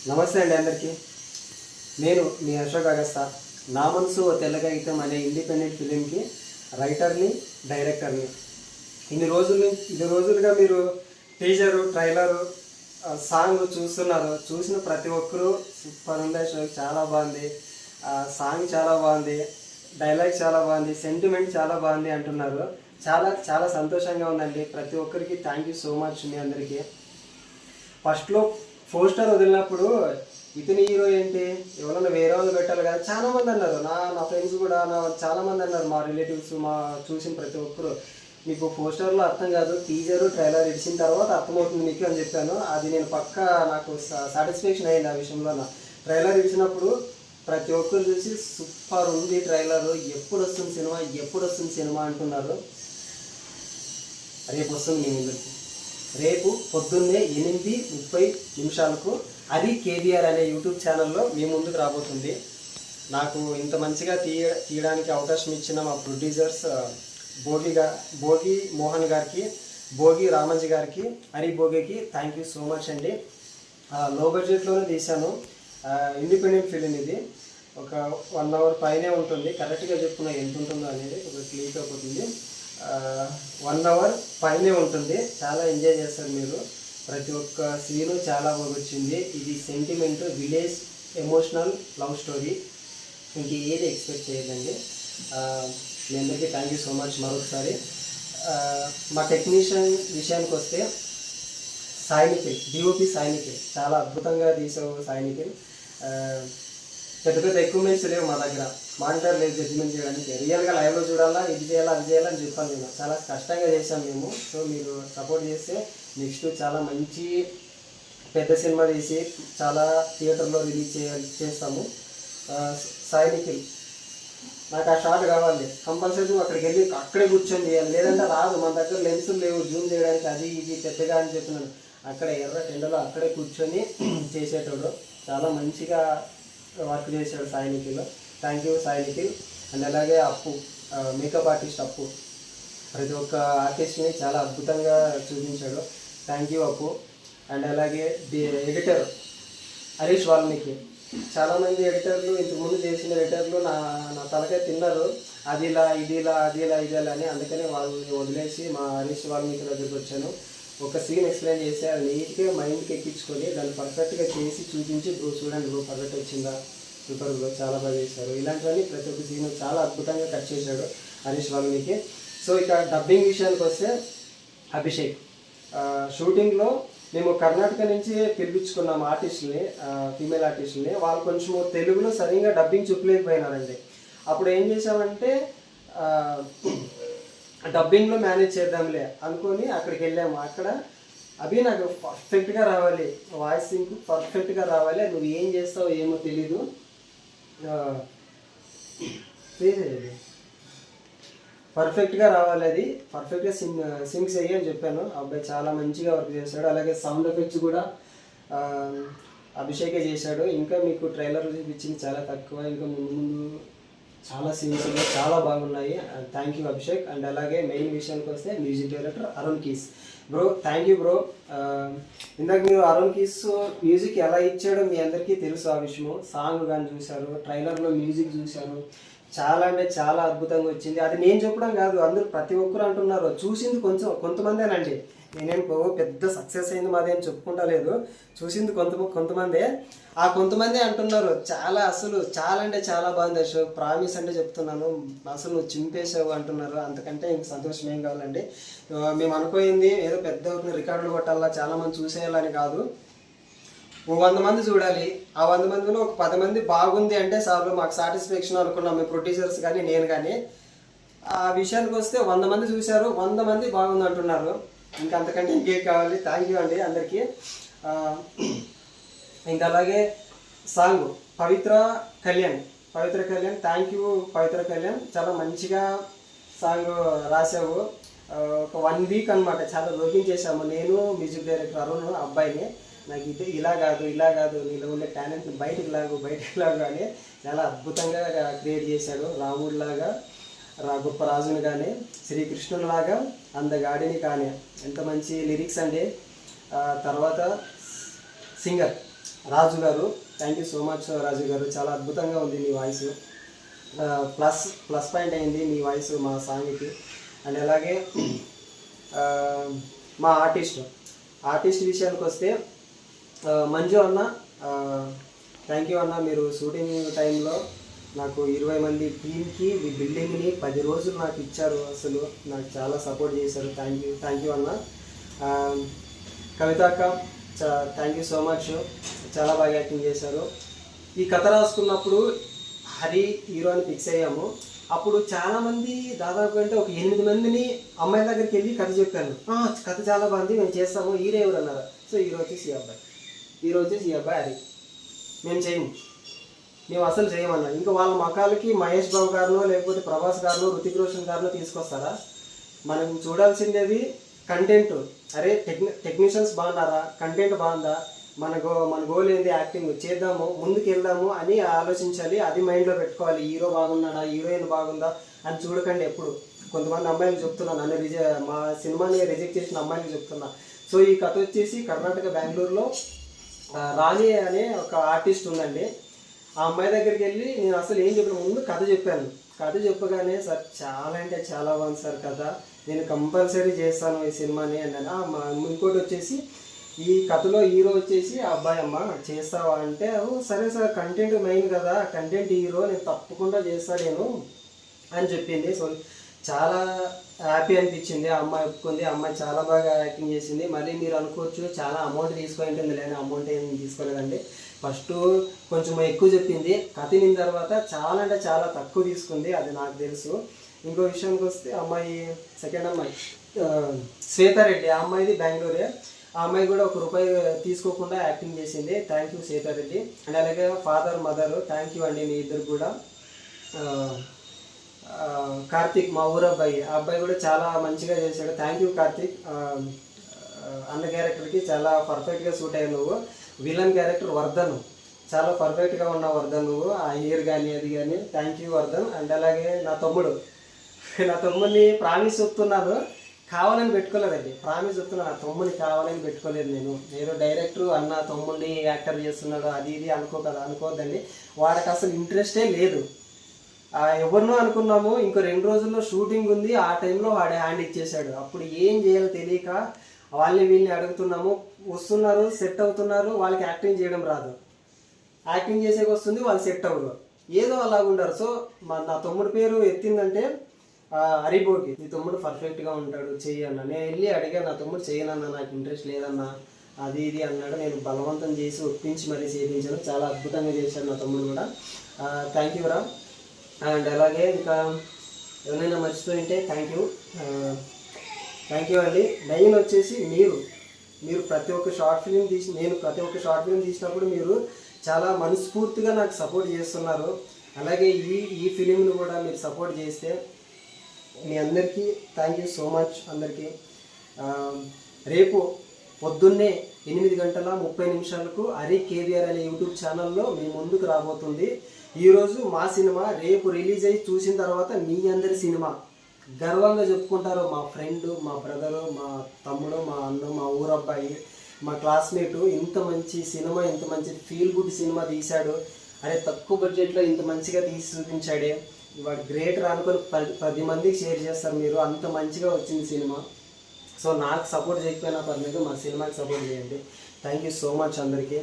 నమస్తే అండి అందరికీ. నేను మీ అశోక్ అగస్తా. నా మనసు ఓ తెల్ల కాగితం అనే ఇండిపెండెంట్ ఫిలింకి రైటర్ని, డైరెక్టర్ని. ఇన్ని రోజులుగా మీరు టీజరు, ట్రైలరు, సాంగ్ చూస్తున్నారు. చూసిన ప్రతి ఒక్కరూ సూపర్ ఉంది అశోక్, చాలా బాగుంది, సాంగ్ చాలా బాగుంది, డైలాగ్ చాలా బాగుంది, సెంటిమెంట్ చాలా బాగుంది అంటున్నారు. చాలా చాలా సంతోషంగా ఉందండి. ప్రతి ఒక్కరికి థ్యాంక్ యూ సో మచ్. మీ అందరికీ ఫస్ట్లో పోస్టర్ వదిలినప్పుడు ఇతని హీరో ఏంటి, ఎవరన్నా వేరే వాళ్ళు పెట్టాలి కదా చాలామంది అన్నారు. నా ఫ్రెండ్స్ కూడా చాలామంది అన్నారు, మా రిలేటివ్స్, మా చూసిన ప్రతి ఒక్కరు, మీకు పోస్టర్లో అర్థం కాదు, టీజరు ట్రైలర్ ఇచ్చిన తర్వాత అర్థమవుతుంది మీకు అని చెప్పాను. అది నేను పక్కా నాకు సాటిస్ఫాక్షన్ అయ్యింది ఆ విషయంలో. నా ట్రైలర్ ఇచ్చినప్పుడు ప్రతి ఒక్కరు చూసి సూపర్ ఉంది ట్రైలరు, ఎప్పుడు వస్తుంది సినిమా అంటున్నారు. రేపు వస్తుంది మీ ముందుకి, రేపు పొద్దున్నే 8:30 అది కేబీఆర్ అనే యూట్యూబ్ ఛానల్లో మీ ముందుకు రాబోతుంది. నాకు ఇంత మంచిగా తీయడానికి అవకాశం ఇచ్చిన మా ప్రొడ్యూసర్స్ భోగి మోహన్ గారికి, భోగి రామంజీ గారికి, హరి భోగికి థ్యాంక్ యూ సో మచ్ అండి. లో బడ్జెట్లోనే తీశాను. ఇండిపెండెంట్ ఫిలిం ఇది. ఒక 1 అవర్ పైనే ఉంటుంది. కరెక్ట్గా చెప్పుకున్నా ఎంత ఉంటుందో అనేది ఒక క్లిక్ అయిపోతుంది. 1 అవర్ పైనే ఉంటుంది. చాలా ఎంజాయ్ చేస్తారు మీరు. ప్రతి ఒక్క సీను చాలా బాగా వచ్చింది. ఇది sentiment, village emotional love story. ఇంక ఏది ఎక్స్పెక్ట్ చేయదండి. మీ అందరికీ థ్యాంక్ యూ సో మచ్ మరొకసారి. మా టెక్నీషియన్ విషయానికి వస్తే సాయినిఖిల్, డిఓపి సాయినిఖిల్, చాలా అద్భుతంగా తీసావు సాయినిఖిల్. పెద్ద ఎక్విప్మెంట్స్ లేవు మా దగ్గర, మానిటర్ లేదు జడ్జిమెంట్ చేయడానికి. రియల్గా లైవ్లో చూడాలా, ఇది చేయాలా అది చేయాలని చెప్పాను నేను. చాలా కష్టంగా చేశాను మేము. సో మీరు సపోర్ట్ చేస్తే నెక్స్ట్ చాలా మంచి పెద్ద సినిమా తీసి చాలా థియేటర్లో రిలీజ్ చేస్తాము. సాయినిఖిల్, నాకు ఆ షాట్ కావాలి కంపల్సరీ. అక్కడికి వెళ్ళి అక్కడే కూర్చొని చేయాలి, లేదంటే రాదు. మన దగ్గర లెన్సులు లేవు జూమ్ చేయడానికి, అది ఇది పెద్దగా అని చెప్పినాను. అక్కడ ఎర్ర టెండలో అక్కడే కూర్చొని చేసేటోడు. చాలా మంచిగా వర్క్ చేశాడు Sai Nikhil. Thank you Sai Nikhil. And అలాగే అప్పు, మేకప్ ఆర్టిస్ట్ అప్పు, ప్రతి ఒక్క ఆర్టిస్ట్ని చాలా అద్భుతంగా చూపించాడు. థ్యాంక్ యూ అప్పు. అండ్ అలాగే ఎడిటర్ హరీష్ వాల్మీకి. చాలామంది ఎడిటర్లు ఇంతకుముందు చేసిన ఎడిటర్లు నా తలకే తిన్నారు, అది ఇలా ఇది ఇలా అది ఇలా ఇది ఇలా అని. అందుకని వాళ్ళని వదిలేసి మా హరీష్ వాల్మీకి దగ్గరికి వచ్చాను. ఒక సీన్ ఎక్స్ప్లెయిన్ చేసి అది నీట్గా మైండ్కి ఎక్కించుకొని దాన్ని పర్ఫెక్ట్గా చేసి చూపించి, చూడండి బ్రో పర్ఫెక్ట్ వచ్చిందా, సూపర్ బ్రో చాలా బాగా చేశారు, ఇలాంటివన్నీ ప్రతి ఒక్క సీన్ చాలా అద్భుతంగా కట్ చేశాడు హరీష్ వాల్మీకి. సో ఇక డబ్బింగ్ విషయానికి వస్తే అభిషేక్. షూటింగ్లో మేము కర్ణాటక నుంచి పిలిపించుకున్నాం ఆర్టిస్టుల్ని, ఫీమేల్ ఆర్టిస్టుల్ని. వాళ్ళు కొంచెము తెలుగులో సరిగ్గా డబ్బింగ్ చెప్పలేకపోయినారండి. అప్పుడు ఏం చేసామంటే డబ్బింగ్లో మేనేజ్ చేద్దాంలే అనుకొని అక్కడికి వెళ్ళాము. అక్కడ అవి నాకు పర్ఫెక్ట్గా రావాలి, వాయిస్ సింక్ పర్ఫెక్ట్గా రావాలి, నువ్వు ఏం చేస్తావో ఏమో తెలీదు, పర్ఫెక్ట్గా రావాలి, అది పర్ఫెక్ట్గా సింక్ చెయ్యి అని చెప్పాను. అబ్బాయి చాలా మంచిగా వర్క్ చేశాడు. అలాగే సౌండ్ ఎఫెక్ట్స్ కూడా అభిషేకే చేశాడు. ఇంకా మీకు ట్రైలర్ చూపించింది చాలా తక్కువ, ఇంకా ముందు చాలా సీన్స్ చాలా బాగున్నాయి. Thank you Abhishek. అండ్ అలాగే మెయిన్ విషయానికి వస్తే music director Arun keys bro. Thank you bro. ఇందాక మీరు అరుణ్ కీస్ మ్యూజిక్ ఎలా ఇచ్చాడో మీ అందరికీ తెలుసు ఆ విషయము. సాంగ్ కానీ చూశారు, ట్రైలర్లో మ్యూజిక్ చూశారు, చాలా అంటే చాలా అద్భుతంగా వచ్చింది. అది నేను చెప్పడం కాదు, అందరూ ప్రతి ఒక్కరు అంటున్నారు. చూసింది కొంతమందేనండి, నేనేం పెద్ద సక్సెస్ అయింది మాది అని చెప్పుకుంటా లేదు. చూసింది కొంతమందే. ఆ కొంతమంది అంటున్నారు అసలు చాలా అంటే చాలా బాగుంది అశోక్, ప్రామిస్ అంటే చెప్తున్నాను, అసలు నువ్వు చింపేసావు అంటున్నారు. అంతకంటే ఇంక సంతోషం ఏం కావాలండి. మేము అనుకోయింది ఏదో పెద్ద రికార్డులు కొట్టాలా, చాలామంది చూసేయాలని కాదు. 100 మంది చూడాలి, ఆ 100 మందిలో ఒక 10 మంది బాగుంది అంటే చాలు మాకు సాటిస్ఫాక్షన్ అనుకున్నాం మేము ప్రొడ్యూసర్స్ కానీ నేను కానీ. ఆ విషయానికి వస్తే 100 మంది చూశారు, 100 మంది బాగుంది అంటున్నారు. ఇంకా అంతకంటే ఇంకేం కావాలి. థ్యాంక్ యూ అండి అందరికీ. ఇంకా అలాగే song Pavitra Kalyan, thank you Pavitra Kalyan. చాలా మంచిగా సాంగ్ రాసావు. ఒక 1 వీక్ అనమాట చాలా వర్కింగ్ చేశాము. నేను మ్యూజిక్ డైరెక్టర్ అరుణ్ అబ్బాయిని. నాకు ఇది ఇలా కాదు నీలో ఉండే టాలెంట్ బయటికి లాగు అని చాలా అద్భుతంగా క్రియేట్ చేశాడు. రాముడిలాగా, గొప్ప రాజుని కానీ, శ్రీకృష్ణునిలాగా అందగాడిని కానీ. ఎంత మంచి లిరిక్స్ అండి. తర్వాత సింగర్ రాజు గారు. థ్యాంక్ యూ సో మచ్ రాజు గారు, చాలా అద్భుతంగా ఉంది మీ వాయిస్. ప్లస్ పాయింట్ అయింది మీ వాయిస్ మా సాంగ్కి. అండ్ అలాగే మా ఆర్టిస్ట్ విషయానికి వస్తే మంజు అన్న, థ్యాంక్ యూ అన్న. మీరు షూటింగ్ టైంలో నాకు 20 మంది టీమ్కి మీ బిల్డింగ్ని 10 రోజులు నాకు ఇచ్చారు. అసలు నాకు చాలా సపోర్ట్ చేశారు. థ్యాంక్ యూ అన్న. కవితాక్క, థ్యాంక్ యూ సో మచ్, చాలా బాగా యాక్టింగ్ చేశారు. ఈ కథ రాసుకున్నప్పుడు హరి హీరో అని ఫిక్స్ అయ్యాము. అప్పుడు చాలామంది, దాదాపు అంటే ఒక 8 మందిని అమ్మాయిల దగ్గరికి వెళ్ళి కథ చెప్పాను. కథ చాలా బాగుంది, మేము చేస్తాము, హీరో ఎవరు అన్నారు. సో హీరో వచ్చేసి ఈ అబ్బాయి హరి. మేము అసలు చేయమన్నా. ఇంకా వాళ్ళ మకాలకి మహేష్ బాబు గారినో లేకపోతే ప్రభాస్ గారినో రుతిక్ రోషన్ గారినో తీసుకొస్తారా? మనం చూడాల్సిందేది కంటెంట్. అరే టెక్నీషియన్స్ బాగున్నారా, కంటెంట్ బాగుందా, మన గోల్ ఏంది, యాక్టింగ్ చేద్దాము, ముందుకు వెళ్దాము అని ఆలోచించాలి. అది మైండ్లో పెట్టుకోవాలి. హీరో బాగున్నాడా, హీరోయిన్ బాగుందా అని చూడకండి ఎప్పుడు. కొంతమంది అమ్మాయిలు చెప్తున్నా, మా సినిమాని రిజెక్ట్ చేసిన అమ్మాయిలు చెప్తున్నా. సో ఈ కథ వచ్చేసి కర్ణాటక బెంగళూరులో రాణి అనే ఒక ఆర్టిస్ట్ ఉందండి. ఆ అమ్మాయి దగ్గరికి వెళ్ళి నేను అసలు ఏం చెప్పిన ముందు కథ చెప్పాను. కథ చెప్పగానే సార్ చాలా అంటే చాలా బాగుంది సార్ కథ, నేను కంపల్సరీ చేస్తాను ఈ సినిమాని అన్నాను. ఇంకోటి వచ్చేసి ఈ కథలో హీరో వచ్చేసి ఆ అబ్బాయి. అమ్మ చేస్తావా అంటే, సరే సార్ కంటెంట్ మెయిన్ కదా, కంటెంట్ హీరో, నేను తప్పకుండా చేస్తాను నేను అని చెప్పింది. సో చాలా హ్యాపీ అనిపించింది. ఆ అమ్మాయి ఒప్పుకుంది. ఆ అమ్మాయి చాలా బాగా యాక్టింగ్ చేసింది. మళ్ళీ మీరు అనుకోవచ్చు చాలా అమౌంట్ తీసుకొని ఉంటుంది, లేని అమౌంట్ ఏం తీసుకోలేదండి. ఫస్ట్ కొంచెం ఎక్కువ చెప్పింది, కథ విన్న తర్వాత చాలా అంటే చాలా తక్కువ తీసుకుంది, అది నాకు తెలుసు. ఇంకో విషయానికి వస్తే అమ్మాయి, సెకండ్ అమ్మాయి శ్వేతారెడ్డి, ఆ అమ్మాయిది బెంగళూరే. ఆ అమ్మాయి కూడా ₹1 తీసుకోకుండా యాక్టింగ్ చేసింది. Thank you Swetha Reddy. అండ్ అలాగే ఫాదర్ మదర్, థ్యాంక్ యూ అండి మీ ఇద్దరు కూడా. కార్తిక్, మా ఊరు అబ్బాయి, ఆ అబ్బాయి కూడా చాలా మంచిగా చేశాడు. Thank you Karthik. అన్న క్యారెక్టర్కి చాలా పర్ఫెక్ట్గా సూట్ అయ్యావు నువ్వు. విలన్ క్యారెక్టర్ వర్ధన్, చాలా పర్ఫెక్ట్గా ఉన్నావు వర్ధన్ నువ్వు, ఆ హెయిర్ కానీ అది కానీ. Thank you Vardhan. అండ్ అలాగే నా తమ్ముడిని ప్రామిస్ చెప్తున్నాను, కావాలని పెట్టుకోలేదండి. ప్రామిస్ చెప్తున్నాను, నా తమ్ముడిని కావాలని పెట్టుకోలేదు నేను. ఏదో డైరెక్టర్ అన్న తమ్ముడిని యాక్టర్ చేస్తున్నాడు అది ఇది అనుకోవద్దండి. వాడికి అసలు ఇంట్రెస్టే లేదు. ఎవరినో అనుకున్నాము, ఇంకో 2 రోజుల్లో షూటింగ్ ఉంది, ఆ టైంలో వాడు హ్యాండ్ ఇచ్చేసాడు. అప్పుడు ఏం చేయాలో తెలియక వీళ్ళని అడుగుతున్నాము. వస్తున్నారు, సెట్ అవుతున్నారు, వాళ్ళకి యాక్టింగ్ చేయడం రాదు, యాక్టింగ్ చేసేకి వస్తుంది, వాళ్ళు సెట్ అవ్వరు, ఏదో అలాగుంటారు. సో నా తమ్ముడి పేరు ఎత్తిందంటే హరిబోకి, నీ తమ్ముడు పర్ఫెక్ట్గా ఉంటాడు, చెయ్యి అన్న. నేను వెళ్ళి అడిగా, నా తమ్ముడు చేయనన్నా, నాకు ఇంట్రెస్ట్ లేదన్నా అది ఇది అన్నాడు. నేను బలవంతం చేసి ఒప్పించి మరీ చేయించాను. చాలా అద్భుతంగా చేశాడు నా తమ్ముడు కూడా. థ్యాంక్ యూ రా. అండ్ అలాగే ఇంకా ఎవరైనా మర్చిపోయింటే థ్యాంక్ యూ అండి. మెయిన్ వచ్చేసి మీరు ప్రతి ఒక్క షార్ట్ ఫిలిం తీసినప్పుడు మీరు చాలా మనస్ఫూర్తిగా నాకు సపోర్ట్ చేస్తున్నారు. అలాగే ఈ ఫిలింను కూడా మీరు సపోర్ట్ చేస్తే మీ అందరికీ థ్యాంక్ యూ సో మచ్ అందరికీ. రేపు పొద్దున్నే 8:30 హరి కేవీఆర్ అనే యూట్యూబ్ ఛానల్లో మీ ముందుకు రాబోతుంది. ఈరోజు మా సినిమా, రేపు రిలీజ్ అయ్యి చూసిన తర్వాత మీ అందరి సినిమా గర్వంగా చెప్పుకుంటారు. మా ఫ్రెండ్, మా బ్రదరు, మా తమ్ముడు, మా అన్న, మా ఊరబ్బాయి, మా క్లాస్మేటు ఇంత మంచి సినిమా, ఇంత మంచి ఫీల్ గుడ్ సినిమా తీశాడు, అరే తక్కువ బడ్జెట్లో ఇంత మంచిగా తీసి చూపించాడే, వాడు గ్రేట్ రానుకొని 10 మందికి షేర్ చేస్తారు మీరు, అంత మంచిగా వచ్చింది సినిమా. సో నాకు సపోర్ట్ చేయకపోయినా పర్లేదు, మా సినిమాకి సపోర్ట్ చేయండి. థ్యాంక్ యూ సో మచ్ అందరికీ.